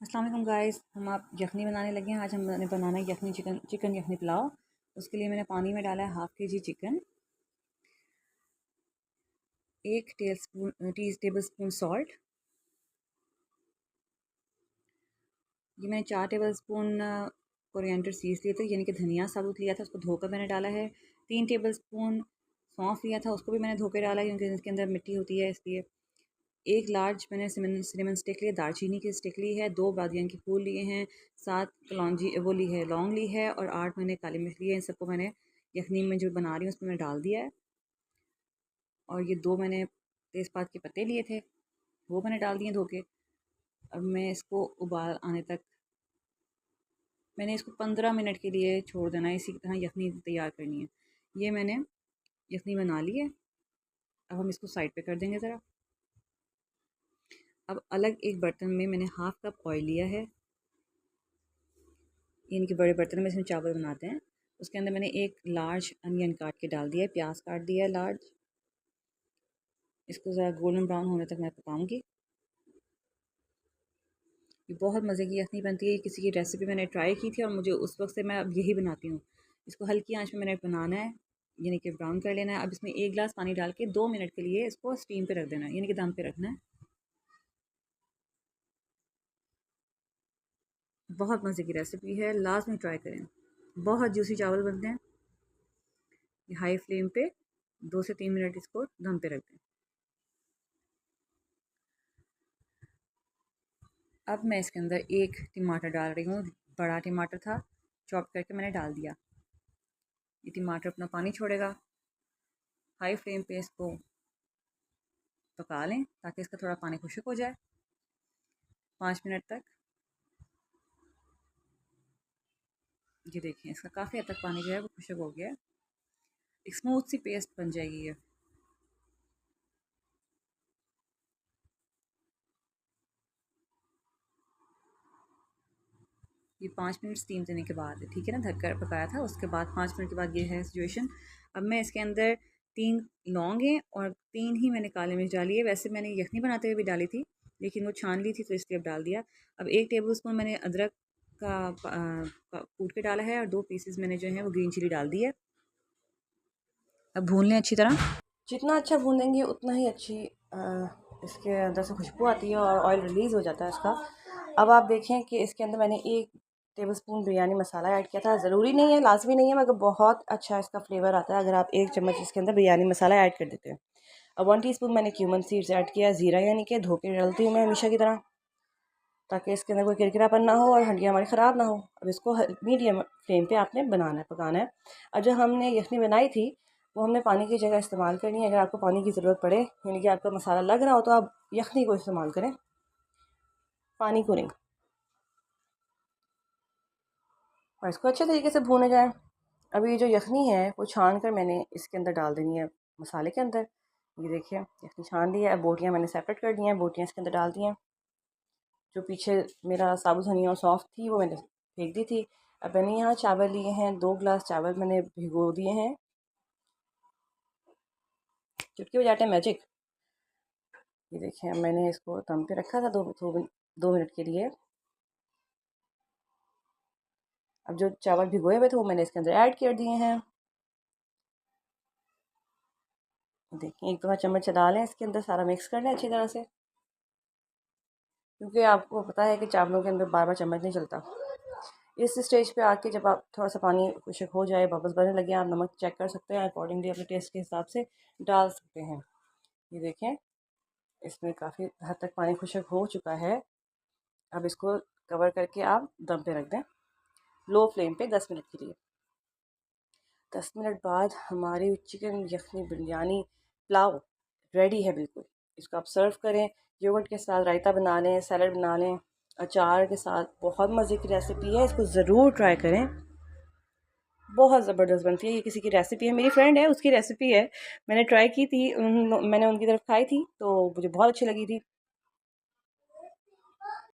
अस्सलाम वालेकुम गाइस। हम आप यखनी बनाने लगे हैं। आज हमने बनाना है यखनी चिकन यखनी पुलाव। उसके लिए मैंने पानी में डाला है half kg chicken, 1 table spoon salt. ये मैंने 4 टेबल स्पून कोरिएंडर सीड्स लिए थे, यानी कि धनिया साबुत लिया था, उसको धोकर मैंने डाला है। 3 टेबल स्पून सौंफ लिया था, उसको भी मैंने धो के डाला है क्योंकि इसके अंदर मिट्टी होती है इसलिए। 1 लार्ज मैंने सिनेमन स्टिक लिया, दालचीनी की स्टिक ली है, 2 बादियान के फूल लिए हैं, 7 कलौंजी वो ली है लौंग ली है और 8 मैंने काली मिर्च ली है। इन सबको मैंने यखनी में जो बना रही हूँ उसमें मैंने डाल दिया है। और ये 2 मैंने तेज़पात के पत्ते लिए थे, वो मैंने डाल दिए धो के। अब मैं इसको उबाल आने तक मैंने इसको 15 मिनट के लिए छोड़ देना है। इसी तरह यखनी तैयार करनी है। ये मैंने यखनी बना ली है। अब हम इसको साइड पे कर देंगे ज़रा। अब अलग एक बर्तन में मैंने हाफ़ कप ऑयल लिया है, यानी कि बड़े बर्तन में इसमें चावल बनाते हैं। उसके अंदर मैंने एक लार्ज अनियन काट के डाल दिया है, प्याज काट दिया है लार्ज। इसको ज़रा गोल्डन ब्राउन होने तक मैं पकाऊंगी। ये बहुत मज़े की यखनी बनती है। किसी की रेसिपी मैंने ट्राई की थी और मुझे उस वक्त से मैं अब यही बनाती हूँ। इसको हल्की आंच में मैंने बनाना है, यानी कि ब्राउन कर लेना है। अब इसमें 1 गिलास पानी डाल के 2 मिनट के लिए इसको स्टीम पे रख देना है, यानी कि दम पे रखना है। बहुत मज़े की रेसिपी है, लास्ट में ट्राई करें। बहुत जूसी चावल बनते हैं। हाई फ्लेम पे 2 से 3 मिनट इसको दम पे रख दें। अब मैं इसके अंदर 1 टमाटर डाल रही हूँ, बड़ा टमाटर था, चॉप करके मैंने डाल दिया। ये टमाटर अपना पानी छोड़ेगा। हाई फ्लेम पे इसको पका लें ताकि इसका थोड़ा पानी खुश्क हो जाए 5 मिनट तक। ये देखिए इसका काफ़ी हद तक पानी जो है वो खुश्क हो गया है। एक स्मूथ सी पेस्ट बन जाएगी ये। ये 5 मिनट स्टीम देने के बाद है, ठीक है ना, ढककर पकाया था। उसके बाद 5 मिनट के बाद ये है सिचुएशन। अब मैं इसके अंदर 3 लौंग हैं और 3 ही मैंने काली मिर्च डाली है। वैसे मैंने यखनी बनाते हुए भी डाली थी, लेकिन वो छान ली थी तो इसलिए अब डाल दिया। अब 1 टेबल स्पून मैंने अदरक का कूट के डाला है और 2 पीसेस मैंने जो है वो ग्रीन चिली डाल दी है। अब भून लें अच्छी तरह। जितना अच्छा भूनेंगे उतना ही अच्छी इसके अंदर से खुशबू आती है और ऑयल रिलीज़ हो जाता है इसका। अब आप देखें कि इसके अंदर मैंने 1 टेबलस्पून बिरयानी मसाला ऐड किया था। ज़रूरी नहीं है, लाज़मी नहीं है, मगर बहुत अच्छा इसका फ्लेवर आता है अगर आप 1 चम्मच इसके अंदर बिरयानी मसाला ऐड कर देते हैं। अब 1 टीस्पून मैंने क्यूमन सीड्स ऐड किया, ज़ीरा यानी कि धो के डालती हूँ मैं हमेशा की तरह, ताकि इसके अंदर कोई किरकिरापन ना हो और हड्डियाँ हमारी ख़राब ना हो। अब इसको मीडियम फ्लेम पे आपने बनाना है, पकाना है। अब जो हमने यखनी बनाई थी वो हमने पानी की जगह इस्तेमाल करनी है। अगर आपको पानी की ज़रूरत पड़े, यानी कि आपका मसाला लग रहा हो, तो आप यखनी को इस्तेमाल करें, पानी को नहीं। और इसको अच्छे तरीके से भूने जाए। अब ये जो यखनी है वो छान कर मैंने इसके अंदर डाल देनी है, मसाले के अंदर। ये देखिए यखनी छान ली है। अब बोटियाँ मैंने सेपरेट कर दी हैं, बोटियाँ इसके अंदर डाल दी हैं। जो पीछे मेरा साबुत धनिया और सौंफ थी वो मैंने फेंक दी थी। अब मैंने यहाँ चावल लिए हैं, 2 गिलास चावल मैंने भिगो दिए हैं। चुटकी बजाते मैजिक। ये देखिए अब मैंने इसको दम पे रखा था 2 मिनट के लिए। अब जो चावल भिगोए हुए थे वो मैंने इसके अंदर ऐड कर दिए हैं। देखिए 1-2 चम्मच चला लें, इसके अंदर सारा मिक्स कर लें अच्छी तरह से, क्योंकि आपको पता है कि चावलों के अंदर बार बार चम्मच नहीं चलता। इस स्टेज पे आके जब आप थोड़ा सा पानी खुश्क हो जाए, बबल्स बनने लगे, आप नमक चेक कर सकते हैं, अकॉर्डिंगली अपने टेस्ट के हिसाब से डाल सकते हैं। ये देखें इसमें काफ़ी हद तक पानी खुश्क हो चुका है। अब इसको कवर करके आप दम पे रख दें लो फ्लेम पे 10 मिनट के लिए। 10 मिनट बाद हमारी चिकन यखनी बिरयानी पुलाव रेडी है बिल्कुल। इसको आप सर्व करें, योगर्ट के साथ रायता बना लें, सैलड बना लें, अचार के साथ। बहुत मज़े की रेसिपी है, इसको ज़रूर ट्राई करें। बहुत ज़बरदस्त बनती है। ये किसी की रेसिपी है, मेरी फ्रेंड है उसकी रेसिपी है, मैंने ट्राई की थी, मैंने उनकी तरफ खाई थी तो मुझे बहुत अच्छी लगी थी।